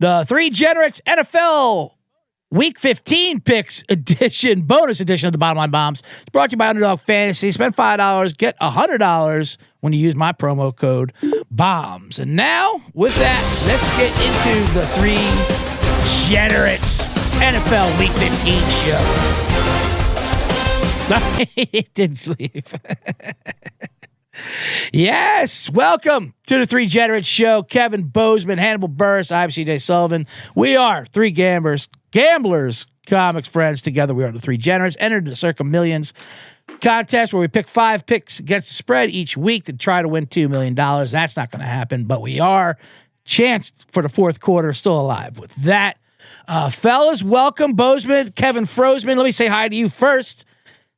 The Three Generates NFL Week 15 picks edition, bonus edition of the Bottom Line Bombs. It's brought to you by Underdog Fantasy. Spend $5, get $100 when you use my promo code BOMBS. And now, with that, let's get into the Three Generates NFL Week 15 show. It didn't sleep. Yes, welcome to the Three Generates show. Kevin Bozeman, Hannibal Buress, I'm CJ Sullivan. We are three gamblers, comics friends. Together we are the Three Generates. Entered the Circa Millions Contest where we pick 5 picks against the spread each week to try to win $2 million. That's not going to happen, but we are chanced for the fourth quarter, still alive with that. Fellas, welcome. Bozeman, Kevin Frozman. Let me say hi to you first,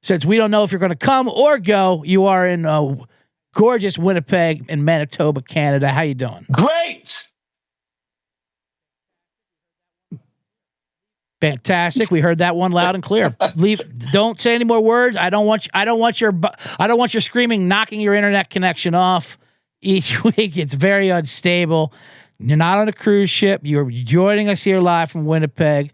since we don't know if you're going to come or go. You are in gorgeous Winnipeg in Manitoba, Canada. How you doing? Great. Fantastic. We heard that one loud and clear. Don't say any more words. I don't want your screaming knocking your internet connection off each week. It's very unstable. You're not on a cruise ship. You're joining us here live from Winnipeg.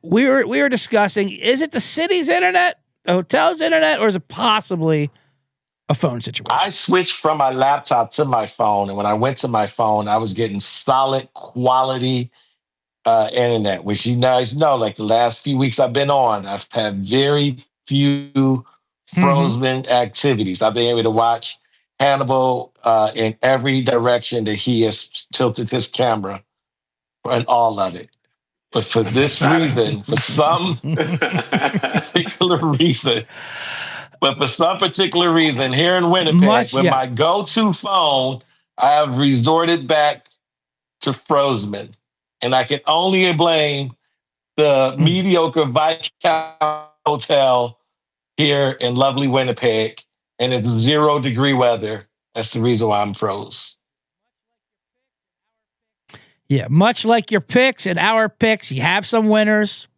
We were discussing, is it the city's internet, the hotel's internet, or is it possibly a phone situation? I switched from my laptop to my phone, and when I went to my phone, I was getting solid quality internet, which you guys know, like the last few weeks I've been on, I've had very few frozen activities. I've been able to watch Hannibal in every direction that he has tilted his camera, and all of it. But for this reason, for some particular reason, here in Winnipeg, with my go-to phone, I have resorted back to Frozman. And I can only blame the mediocre Viscount Hotel here in lovely Winnipeg. And it's 0 degree weather. That's the reason why I'm froze. Yeah, much like your picks and our picks, you have some winners.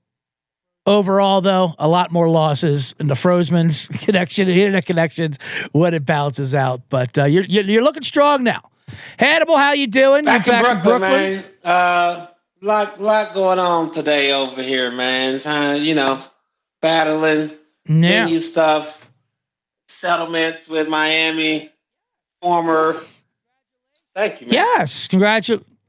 Overall, though, a lot more losses in the Frozman's connection and internet connections when it balances out. But you're looking strong now. Hannibal, how you doing? Back in Brooklyn? Man. Lot going on today over here, man. Battling venue stuff, settlements with Miami, former. Thank you, man. Yes,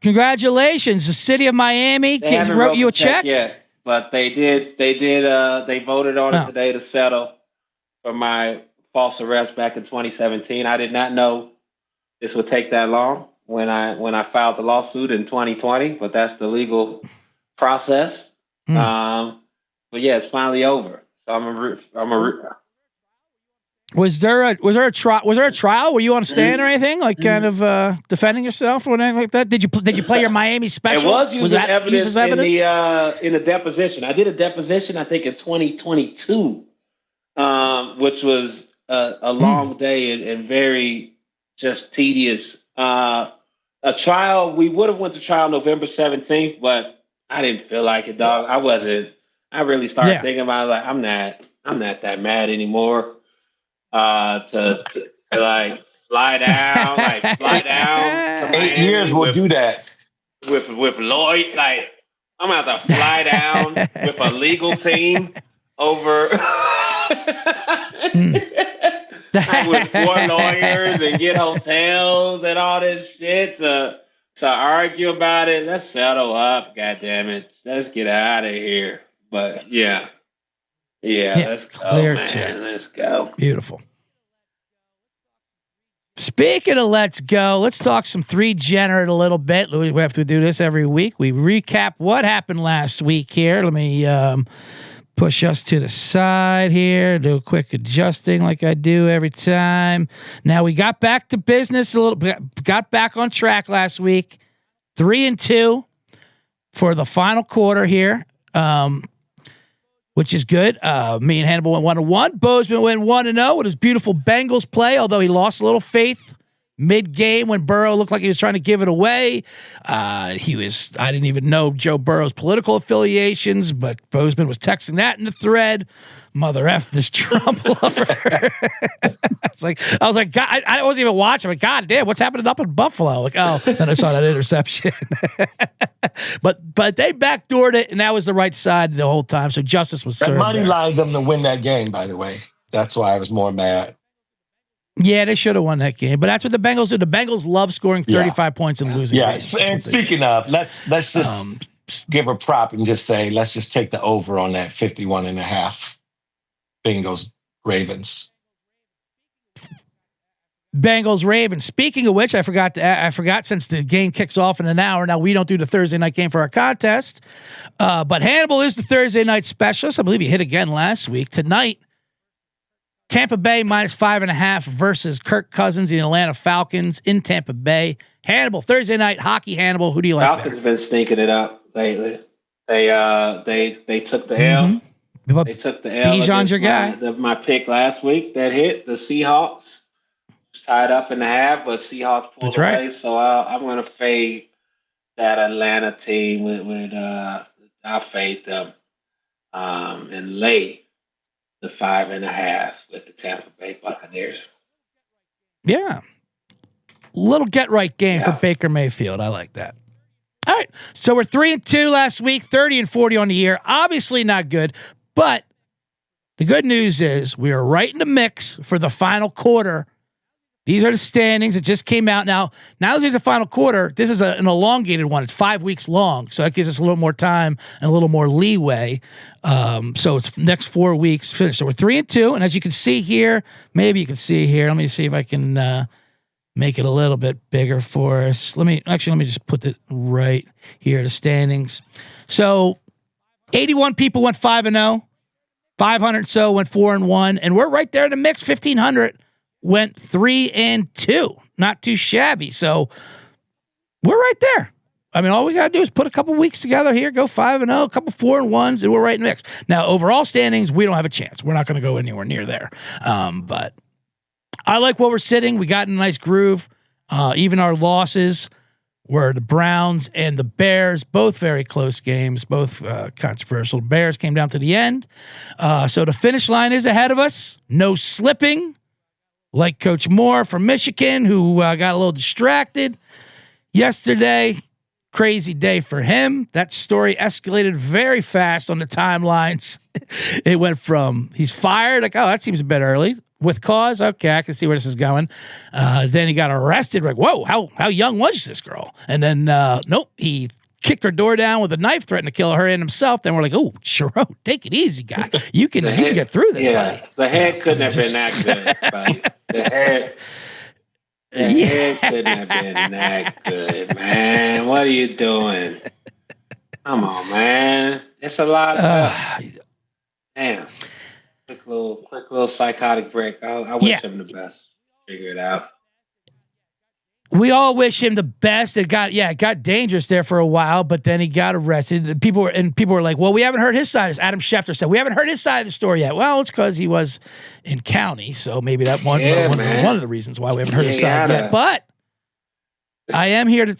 congratulations. The city of Miami wrote you a check. Yeah, but they did. They voted on it today to settle for my false arrest back in 2017. I did not know this would take that long when I filed the lawsuit in 2020, but that's the legal process. But yeah, it's finally over. So Was there a trial? Were you on a stand or anything, like kind of defending yourself or anything like that? Did you play your Miami special? It was used as evidence in the deposition. I did a deposition, I think, in 2022, which was a long day and very just tedious. A trial, we would have went to trial November 17th, but I didn't feel like it, dog. I really started thinking about it, like, I'm not that mad anymore. To like fly down. 8 years will do that. With Lloyd, like, I'm gonna have to fly down with a legal team over with 4 lawyers and get hotels and all this shit to argue about it. Let's settle up, goddammit. Let's get out of here. But yeah, let's go, man. Check. Let's go. Beautiful. Speaking of let's go, let's talk some Three Generate a little bit. We have to do this every week. We recap what happened last week here. Let me push us to the side here, do a quick adjusting like I do every time. Now we got back to business a little bit, got back on track last week. 3-2 for the final quarter here. Which is good. Me and Hannibal went 1-1. Bozeman went 1-0 with his beautiful Bengals play, although he lost a little faith mid-game when Burrow looked like he was trying to give it away. I didn't even know Joe Burrow's political affiliations, but Bozeman was texting that in the thread. Mother F this Trump lover. I was like, God, I wasn't even watching. I'm like, God damn, what's happening up in Buffalo? Like, oh, then I saw that interception. but they backdoored it, and that was the right side the whole time. So justice was served. Money lined them to win that game, by the way. That's why I was more mad. Yeah, they should have won that game, but that's what the Bengals do. The Bengals love scoring 35 points and losing. Yes, and speaking of, let's just give a prop and just say, let's just take the over on that 51.5. Bengals Ravens. Bengals Ravens. Speaking of which, I forgot since the game kicks off in an hour. Now we don't do the Thursday night game for our contest, but Hannibal is the Thursday night specialist. I believe he hit again last week. Tonight, Tampa Bay -5.5 versus Kirk Cousins, the Atlanta Falcons in Tampa Bay. Hannibal, Thursday night hockey. Hannibal, who do you like? Falcons have been sneaking it up lately. They took the L. They took the L. Bijan's your guy. My pick last week that hit the Seahawks. Tied up in the half, but Seahawks pulled away. Right. So I'm going to fade that Atlanta team with I'll fade them and lay the 5.5 with the Tampa Bay Buccaneers. Yeah. Little get right game for Baker Mayfield. I like that. All right. So we're 3-2 last week, 30-40 on the year. Obviously not good, but the good news is we are right in the mix for the final quarter. These are the standings. It just came out. Now that there's a final quarter, this is an elongated one. It's 5 weeks long. So that gives us a little more time and a little more leeway. So it's next 4 weeks finished. So we're 3-2. And as you can see here, maybe you can see here. Let me see if I can make it a little bit bigger for us. Let me just put it right here, the standings. So 81 people went 5-0. 500 so went 4-1. And we're right there in the mix, 1,500. Went 3-2, not too shabby. So we're right there. I mean, all we got to do is put a couple weeks together here, go 5-0, a couple 4-1s, and we're right in the mix. Now, overall standings, we don't have a chance. We're not going to go anywhere near there. But I like where we're sitting. We got in a nice groove. Even our losses were the Browns and the Bears, both very close games, both controversial. Bears came down to the end. So the finish line is ahead of us. No slipping. Like Coach Moore from Michigan, who got a little distracted yesterday. Crazy day for him. That story escalated very fast on the timelines. It went from he's fired, like, oh, that seems a bit early. With cause, okay, I can see where this is going. Then he got arrested. Like, whoa, how young was this girl? And then, nope, he kicked her door down with a knife, threatened to kill her and himself. Then we're like, oh, Sharon, take it easy, guy. You can get through this, buddy. The head couldn't have been that good, buddy. The head couldn't have been that good, man. What are you doing? Come on, man. It's a lot of damn. Quick little psychotic break. I wish him the best. Figure it out. We all wish him the best. It got dangerous there for a while, but then he got arrested. People were like, well, we haven't heard his side. As Adam Schefter said, we haven't heard his side of the story yet. Well, it's because he was in county, so maybe that one of the reasons why we haven't heard his side yet. But I am here to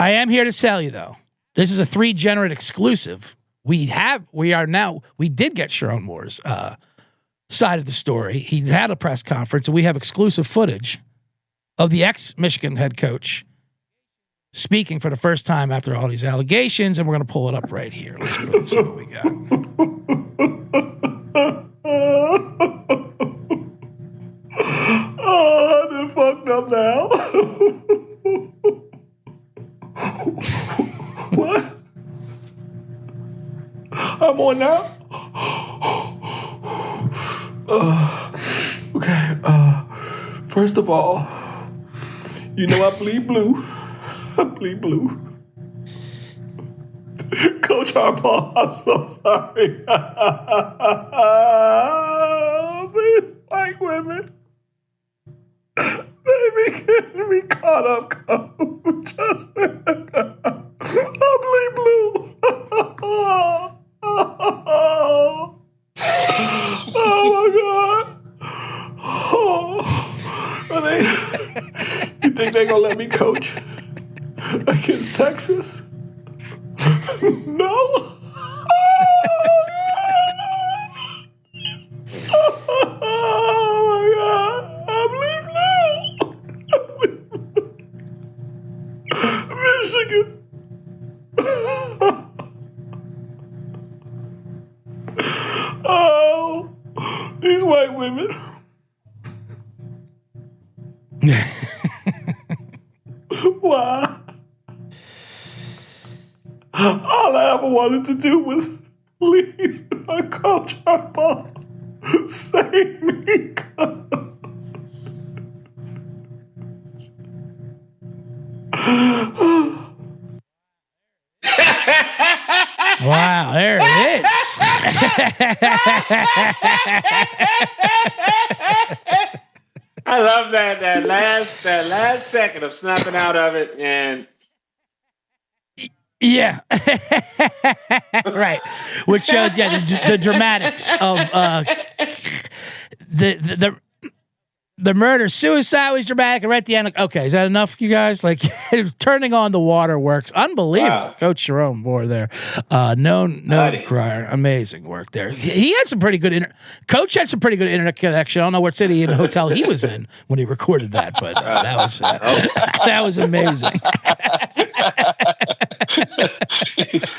I am here to tell you though. This is a 3-Generate exclusive. We did get Sharon Moore's side of the story. He had a press conference, and we have exclusive footage of the ex-Michigan head coach speaking for the first time after all these allegations, and we're going to pull it up right here. Let's see what we got. Oh, I've been fucked up now. What? I'm on now? Okay. First of all, you know I bleed blue. I bleed blue. Coach Harbaugh, I'm so sorry. These white women. Baby, getting me caught up, Coach. I bleed blue. Oh my God. Oh. think they're going to let me coach against Texas? No. Oh, my God. I believe no. Michigan. Oh, these white women. Why? All I ever wanted to do was please my coach Harbaugh. Save me. Wow, there it is. I love that last second of snapping out of it, and yeah, right. Which shows the dramatics of the murder suicide was dramatic, and right at the end, like, okay, is that enough, you guys? Like turning on the waterworks, unbelievable. Wow. Coach Jerome Moore there, known crier, amazing work there. He had some pretty good Coach had some pretty good internet connection. I don't know what city and hotel he was in when he recorded that, but that was amazing.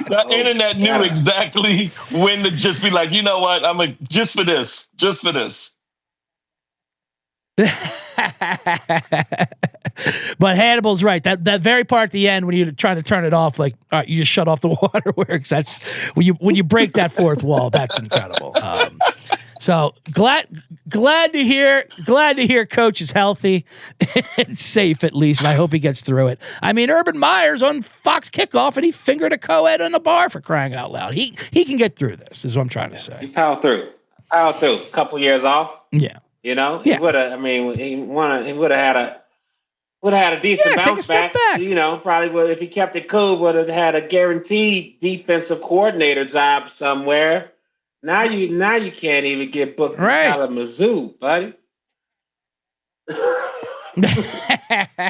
The internet knew exactly when to just be like, you know what, I'm just for this. But Hannibal's right. That very part at the end when you're trying to turn it off, like, all right, you just shut off the waterworks. That's when you break that fourth wall. That's incredible. So glad to hear Coach is healthy and safe at least, and I hope he gets through it. I mean, Urban Meyer's on Fox Kickoff, and he fingered a co-ed in the bar, for crying out loud. He can get through this, is what I'm trying to say. He powered through. A couple years off. Yeah. You know, he would have. I mean, he would have had a decent bounce back. You know, probably would, if he kept it cool, would have had a guaranteed defensive coordinator job somewhere. Now you can't even get booked out of Mizzou, buddy.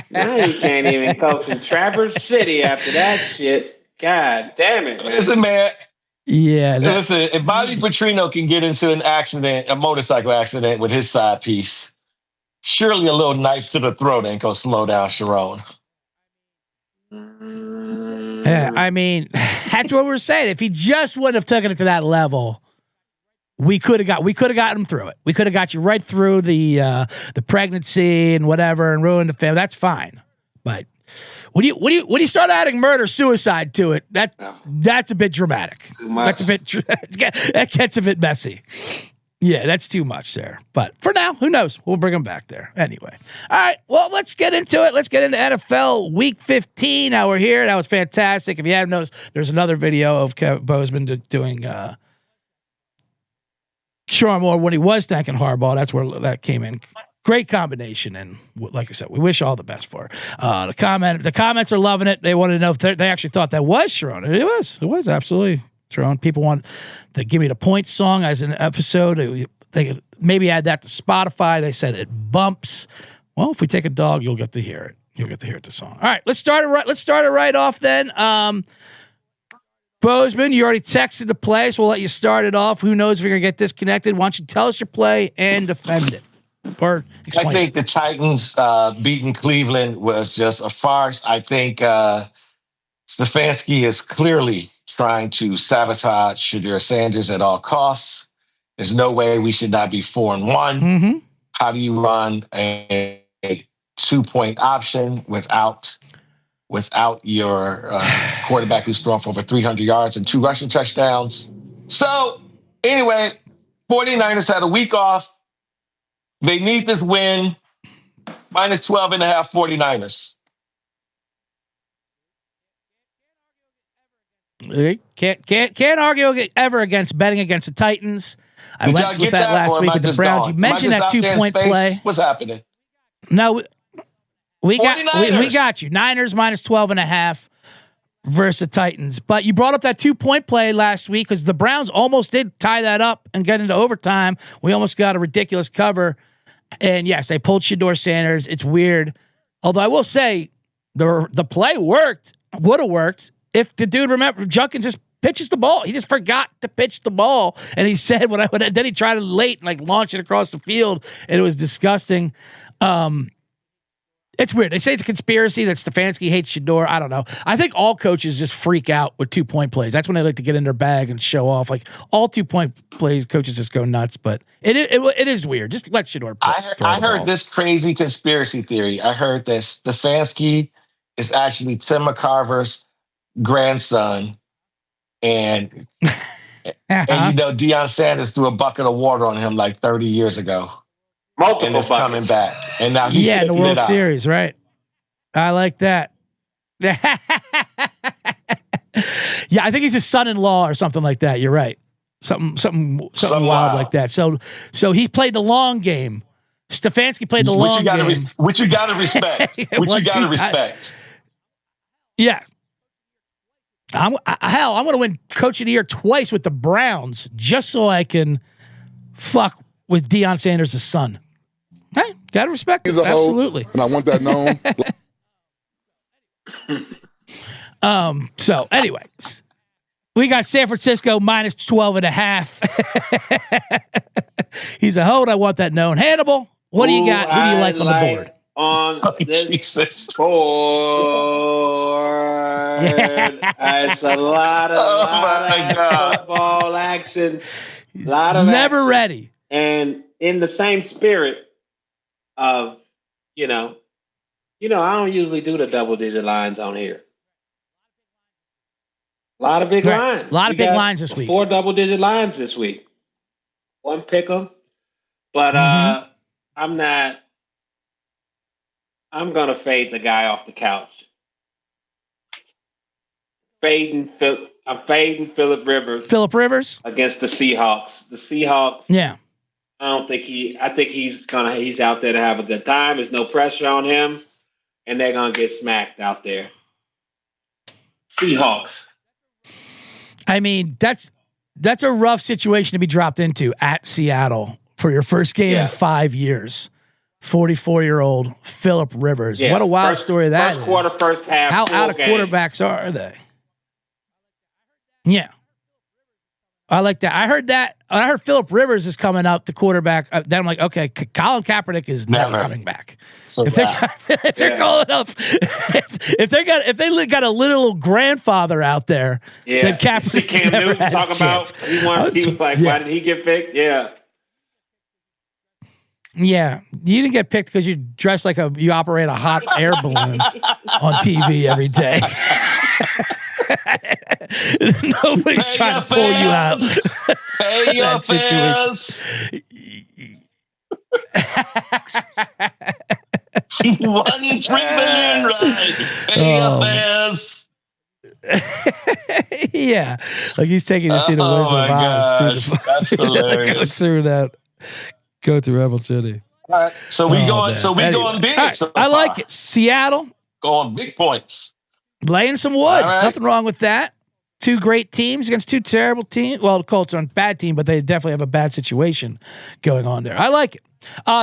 Now you can't even coach in Traverse City after that shit. God damn it, man. Listen, man. Yeah. Listen, if Bobby Petrino can get into a motorcycle accident with his side piece, surely a little knife to the throat ain't gonna slow down Sharon. Yeah, I mean, that's what we're saying. If he just wouldn't have taken it to that level, we could have gotten him through it. We could have got you right through the pregnancy and whatever and ruined the family. That's fine. But when you start adding murder suicide to it, that's a bit dramatic. That's a bit that gets a bit messy. Yeah, that's too much there. But for now, who knows? We'll bring him back there anyway. All right, well, let's get into it. Let's get into NFL Week 15. Now we're here. That was fantastic. If you haven't noticed, there's another video of Kevin Bozeman doing Sharon Moore when he was thanking Harbaugh. That's where that came in. Great combination, and like I said, we wish all the best for her. The comments are loving it. They wanted to know if they actually thought that was Sharon. It was absolutely Sharon. People want to give me the point song as an episode. They could maybe add that to Spotify. They said it bumps. Well, if we take a dog, you'll get to hear it. You'll get to hear the song. All right, let's start it right off then. Bozeman, you already texted the play, so we'll let you start it off. Who knows if you're going to get disconnected? Why don't you tell us your play and defend it? Or explain. I think the Titans beating Cleveland was just a farce. I think Stefanski is clearly trying to sabotage Shadir Sanders at all costs. There's no way we should not be 4-1. Mm-hmm. How do you run a 2-point option without your quarterback who's thrown for over 300 yards and 2 rushing touchdowns? So anyway, 49ers had a week off. They need this win. Minus 12.5 49ers. Can't argue ever against betting against the Titans. I went with that last week with the Browns. You mentioned that 2-point play. What's happening? No, we got you. Niners minus 12.5 versus the Titans. But you brought up that 2-point play last week because the Browns almost did tie that up and get into overtime. We almost got a ridiculous cover. And yes, they pulled Shedeur Sanders. It's weird. Although I will say the play would have worked if the dude Junkins just pitches the ball. He just forgot to pitch the ball. And he said, then he tried it late and like launch it across the field. And it was disgusting. It's weird. They say it's a conspiracy that Stefanski hates Shedeur. I don't know. I think all coaches just freak out with 2-point plays. That's when they like to get in their bag and show off. Like all 2-point plays, coaches just go nuts. But it is weird. Just let Shedeur play. I heard this crazy conspiracy theory. I heard that Stefanski is actually Tim McCarver's grandson. And Deion Sanders threw a bucket of water on him like 30 years ago. Multiple and it's buckets. Coming back. And now he's in the World Series, right? I like that. Yeah, I think he's his son-in-law or something like that. You're right. Something wild like that. So he played the long game. Stefanski played the long game. Which you got to respect. Yeah. I'm going to win Coach of the Year twice with the Browns just so I can fuck with Deion Sanders' son. Hey, got to respect it. Absolutely. And I want that known. So anyways, we got San Francisco minus 12.5. He's a hoe. I want that known. Hannibal, what do you got? Who do you like on the board? On this board, it's a lot of football action. A lot of never action. Ready. And in the same spirit of, I don't usually do the double-digit lines on here. A lot of big lines. A lot of big lines this week. 4 double-digit lines this week. One pick 'em. But I'm going to fade the guy off the couch. I'm fading Phillip Rivers. Phillip Rivers? Against the Seahawks. The Seahawks. Yeah. I think he's out there to have a good time. There's no pressure on him. And they're going to get smacked out there. Seahawks. I mean, that's a rough situation to be dropped into at Seattle for your first game in 5 years. 44-year-old Phillip Rivers. Yeah, what a wild story that is. First quarter, first half. How out of quarterbacks are they? Yeah. I like that. I heard Phillip Rivers is coming up, the quarterback. Then I'm like, okay, Colin Kaepernick is never coming back. So if they're calling up, if they got a little grandfather out there, then Kaepernick Cam never Newton has talk a chance. about. He was like, why did he get picked? Yeah. Yeah, you didn't get picked because you dress like you operate a hot air balloon on TV every day. Nobody's trying to pull you out. Pay your fares. 1 $3 million, right? Pay your fares. Yeah, like he's taking to see the Wizard of Oz. That's hilarious. Go through Rebel City. All right, so we going big. Right, so I like it. Seattle going big points. Laying some wood. Right. Nothing wrong with that. 2 great teams against 2 terrible teams. Well, the Colts are a bad team, but they definitely have a bad situation going on there. I like it.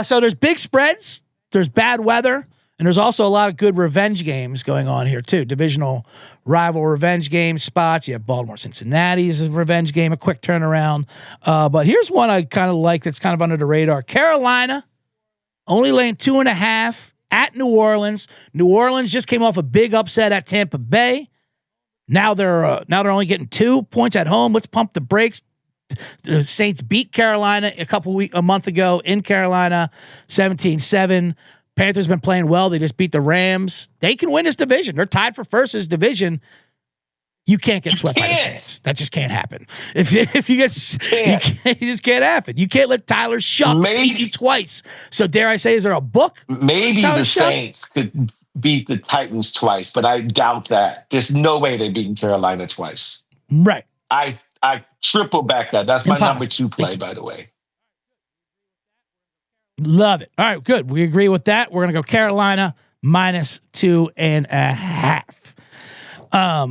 So there's big spreads. There's bad weather. And there's also a lot of good revenge games going on here, too. Divisional rival revenge game spots. You have Baltimore, Cincinnati is a revenge game, a quick turnaround. But here's one I kind of like that's kind of under the radar. Carolina, only laying 2.5 at New Orleans. New Orleans just came off a big upset at Tampa Bay. Now they're only getting 2 points at home. Let's pump the brakes. The Saints beat Carolina a month ago in Carolina, 17-7. Panthers been playing well. They just beat the Rams. They can win this division. They're tied for first in this division. You can't get swept by the Saints. That just can't happen. If you get, it just can't happen. You can't let Tyler Shuck beat you twice. So dare I say, is there a book? Maybe the Saints could beat the Titans twice, but I doubt that. There's no way they're beating Carolina twice. Right. I triple back that. That's my number 2 play, by the way. Love it. All right, good. We agree with that. We're going to go Carolina minus 2.5. All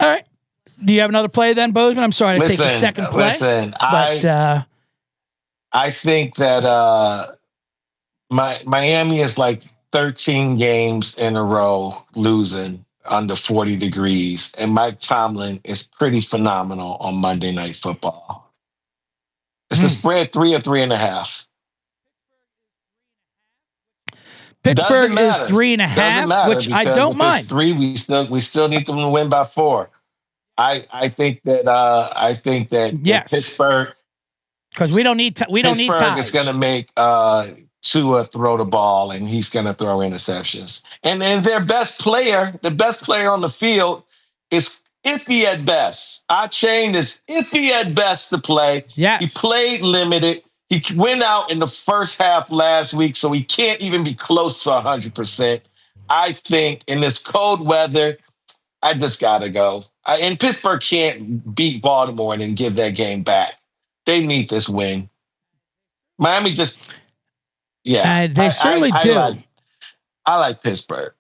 right. Do you have another play then, Bozeman? I'm sorry to take your second play. I think that Miami is like 13 games in a row losing under 40 degrees, and Mike Tomlin is pretty phenomenal on Monday Night Football. It's the spread 3 or 3.5. Pittsburgh is 3.5, which I don't mind. 3, we still need them to win by 4. I think that yes. Pittsburgh, because we don't need ties. Is going to make Tua throw the ball, and he's going to throw interceptions. And then their best player, the best player on the field, is iffy at best. Our chain is iffy at best to play. Yes. He played limited. He went out in the first half last week, so he can't even be close to 100%. I think in this cold weather, I just got to go. And Pittsburgh can't beat Baltimore and then give that game back. They need this win. Miami just, yeah. They certainly do. I like Pittsburgh.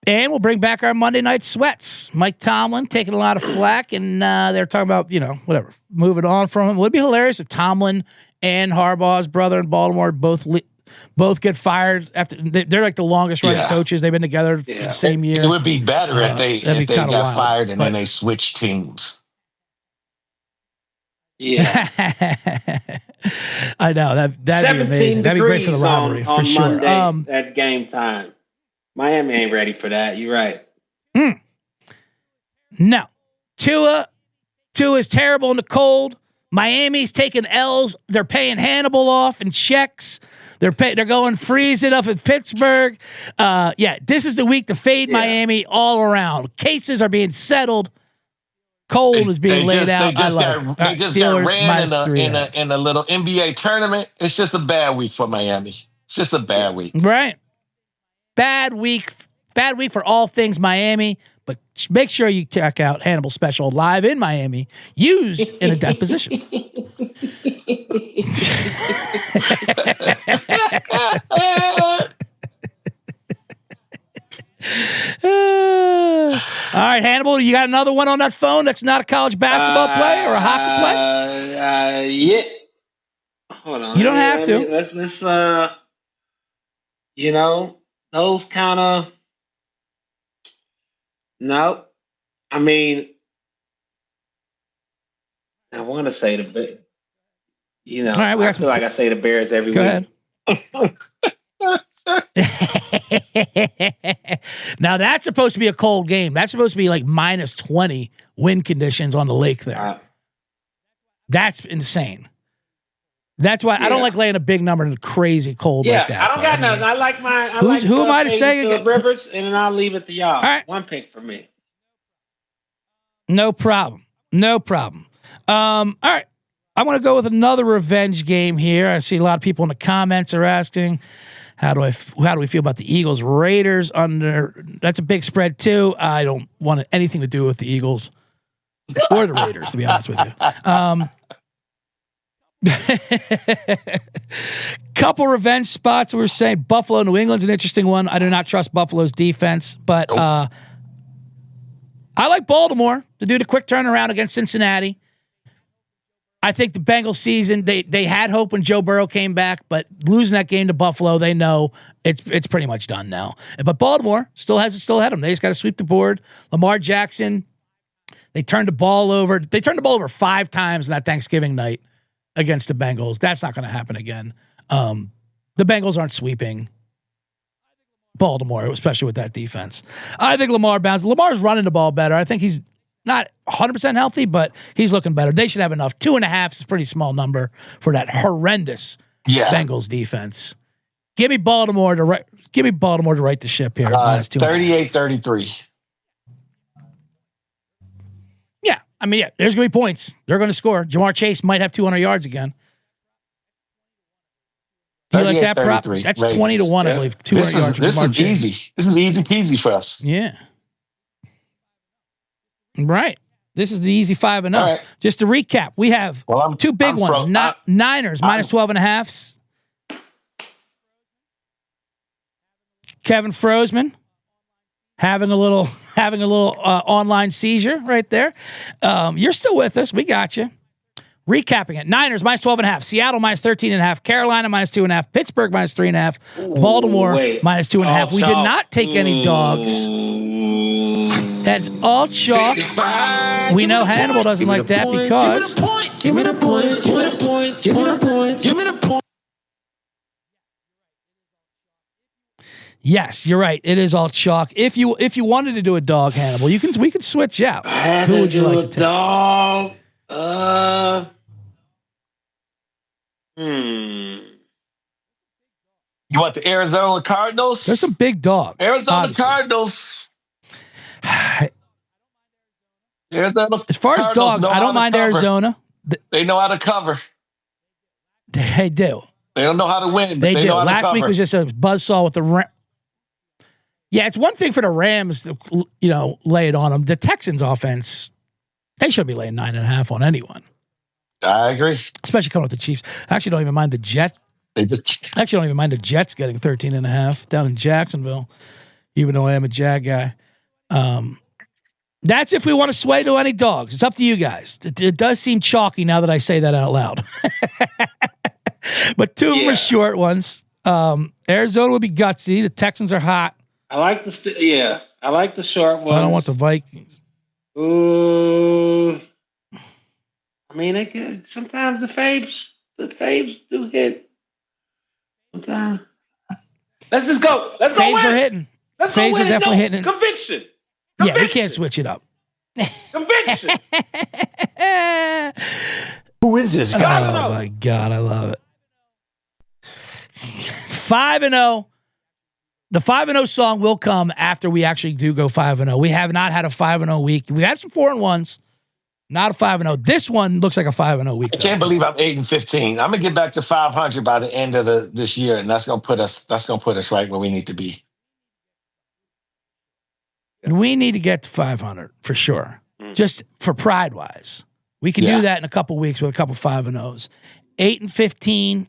And we'll bring back our Monday night sweats. Mike Tomlin taking a lot of flack, and they're talking about, whatever, moving on from him. It would be hilarious if Tomlin and Harbaugh's brother in Baltimore both get fired after they're like the longest running coaches. They've been together the same year. It would be better if they got fired and then they switched teams. Yeah, I know that'd be amazing. That'd be great for the rivalry for sure. Monday, at game time. Miami ain't ready for that. You're right. No. Tua is terrible in the cold. Miami's taking L's. They're paying Hannibal off in checks. They're going freeze it up in Pittsburgh. This is the week to fade Miami all around. Cases are being settled. Cold is being laid out. They just got ran in a little NBA tournament. It's just a bad week for Miami. It's just a bad week. Right. Bad week for all things Miami, but make sure you check out Hannibal Special live in Miami, used in a deposition. All right, Hannibal, you got another one on that phone that's not a college basketball play or a hockey play? Yeah. Hold on. You don't have to. Let's those kind of, no. I mean, I want to say the, all right, I feel like I say the Bears every week. Ahead. Now that's supposed to be a cold game. That's supposed to be like minus 20 wind conditions on the lake there. That's insane. That's why I don't like laying a big number in the crazy cold like that. I don't got nothing. I like my. Who am I to say? Phillip Rivers, and then I'll leave it to y'all. All right. One pick for me. No problem. All right. I want to go with another revenge game here. I see a lot of people in the comments are asking, how do we feel about the Eagles Raiders under? That's a big spread too. I don't want anything to do with the Eagles or the Raiders, to be honest with you. Couple revenge spots. We were saying Buffalo, New England's an interesting one. I do not trust Buffalo's defense, but I like Baltimore to do the quick turnaround against Cincinnati. I think the Bengals season, they had hope when Joe Burrow came back, but losing that game to Buffalo, they know it's pretty much done now. But Baltimore still has it still ahead of them. They just got to sweep the board. Lamar Jackson, they turned the ball over. They turned the ball over 5 times on that Thanksgiving night against the Bengals. That's not going to happen again. The Bengals aren't sweeping Baltimore, especially with that defense. I think Lamar bounces. Lamar's running the ball better. I think he's not 100% healthy, but he's looking better. They should have enough. 2.5 is a pretty small number for that horrendous Bengals defense. Give me Baltimore to right the ship here. 38-33. Yeah. I mean, there's going to be points. They're going to score. Jamar Chase might have 200 yards again. Do you like that prop? That's 20-1, I believe. 200 yards. This is easy. This is easy peasy for us. Yeah. Right. This is the easy 5-0. Right. Just to recap, we have two big ones. Niners minus 12.5. Kevin Bozeman having a little online seizure right there. You're still with us. We got you. Recapping it. Niners minus 12.5. Seattle minus 13.5. Carolina minus 2.5. Pittsburgh minus 3.5. Baltimore minus 2.5. We did not take any dogs. That's all chalk. We know Hannibal doesn't like that because. Give me the point. Give me the point. Give me the point. Give me the point. Yes, you're right. It is all chalk. If you wanted to do a dog, Hannibal, we could switch out. Who would you like to take? Dog. You want the Arizona Cardinals? There's some big dogs. Arizona obviously. Cardinals. Arizona As far as dogs, I don't mind Arizona. They know how to cover. They do. They don't know how to win. They do. Know how Last to week was just a buzzsaw with the Yeah, it's one thing for the Rams to, lay it on them. The Texans offense, they shouldn't be laying 9.5 on anyone. I agree. Especially coming with the Chiefs. I actually don't even mind the Jets. I actually don't even mind the Jets getting 13.5 down in Jacksonville, even though I am a Jag guy. That's if we want to sway to any dogs. It's up to you guys. It does seem chalky now that I say that out loud. But two of them are short ones. Arizona would be gutsy. The Texans are hot. I like the I like the short ones. I don't want the Vikings. Ooh. I mean, sometimes the faves do hit. Sometimes. Let's just go. Let's go. Faves are hitting. Let's faves are definitely hitting. Conviction. Yeah, we can't switch it up. Conviction. Who is this guy? Oh my God, I love it. 5-0. The 5-0 song will come after we actually do go 5-0. We have not had a 5-0 week. We had some 4-1s, not a 5-0. This one looks like a 5-0 week. I can't believe I'm 8-15. I'm gonna get back to 500 by the end of this year, and that's gonna put us right where we need to be. We need to get to 500 for sure. Just for pride wise, we can do that in a couple weeks with a couple 5-0s. 8-15.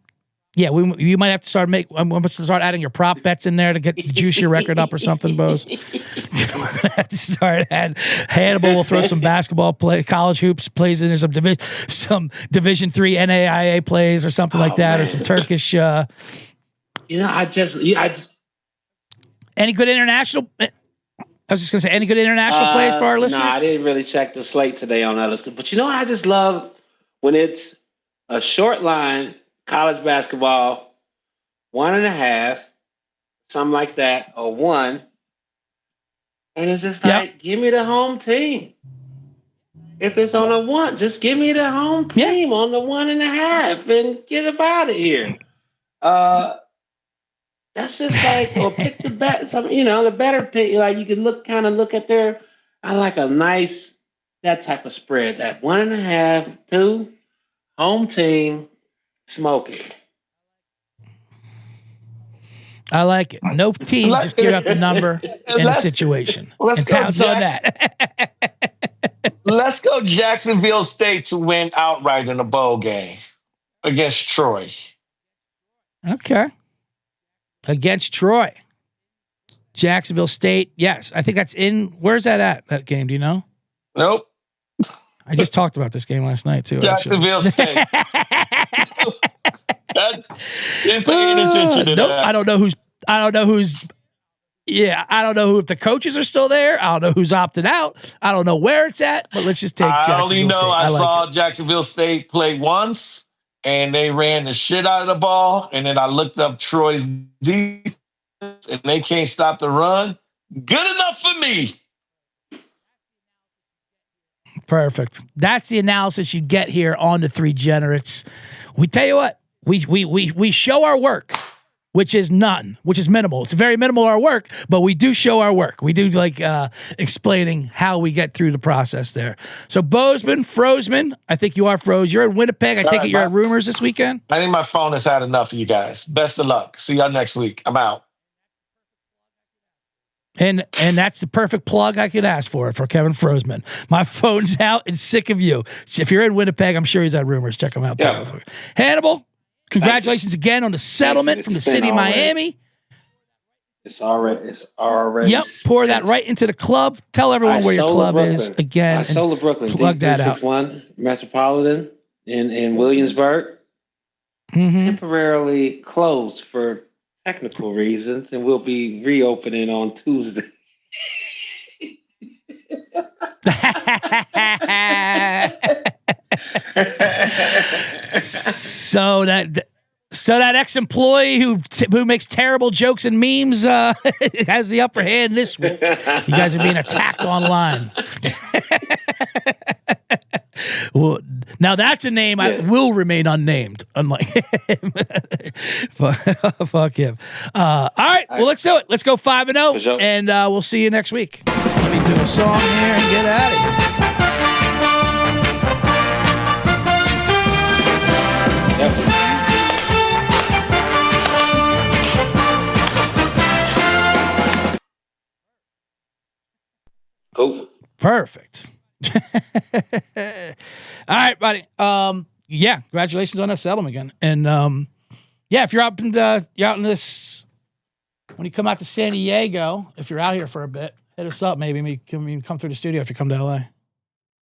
Yeah, you might have to start I'm going to start adding your prop bets in there to get to juice your record up or something, Bose. We're going to have to start adding. Hannibal will throw some basketball college hoops plays in there, some Division 3 NAIA plays or something like that, or some Turkish. I just any good international. I was just going to say, any good international plays for our listeners? No, I didn't really check the slate today on other stuff, but I just love when it's a short line. College basketball, 1.5, something like that, or 1. And it's just like, give me the home team. If it's on a 1, just give me the home team on the 1.5 and get up out of here. That's just like, or pick the bet, the better pick. Like you can look at their. I like that type of spread. That 1.5, 2, home team. Smoking. I like it. No team, just give out the number and the situation. Let's go pounce on that. Let's go Jacksonville State to win outright in a bowl game against Troy. Okay. Against Troy. Jacksonville State. Yes. I think that's where's that at, that game? Do you know? Nope. I just talked about this game last night too. Jacksonville State. Didn't pay any attention to that. I don't know who's. Yeah, I don't know if the coaches are still there. I don't know who's opted out. I don't know where it's at. But let's just take Jacksonville State. I saw Jacksonville State play once, and they ran the shit out of the ball. And then I looked up Troy's defense, and they can't stop the run. Good enough for me. Perfect. That's the analysis you get here on the Three Generates. We tell you what, we show our work, which is minimal. It's very minimal our work, but we do show our work. We do explaining how we get through the process there. So Bozeman, Frozman, I think you are froze. You're in Winnipeg. I take it you're at Rumors this weekend. I think my phone has had enough of you guys. Best of luck. See y'all next week. I'm out. And that's the perfect plug I could ask for Kevin Frozman. My phone's out and sick of you. If you're in Winnipeg, I'm sure he's at Rumors. Check him out. Yeah. Hannibal, congratulations again on the settlement from the city of Miami. It's already. Yep. Pour that right into the club. Tell everyone where your club is again. I sold the Brooklyn. Plug that out. 361 Metropolitan. in Williamsburg, temporarily closed for technical reasons, and will be reopening on Tuesday. So that ex-employee who makes terrible jokes and memes has the upper hand this week. You guys are being attacked online. Well, now that's a name I will remain unnamed, unlike him. Fuck him. All right, well, let's do it. Let's go 5-0, and we'll see you next week. Let me do a song here and get out of here. Cool. Perfect. All right, buddy. Yeah, congratulations on that settlement again. And yeah, if you're out in this, when you come out to San Diego, if you're out here for a bit, hit us up. Maybe we can come through the studio if you come to LA.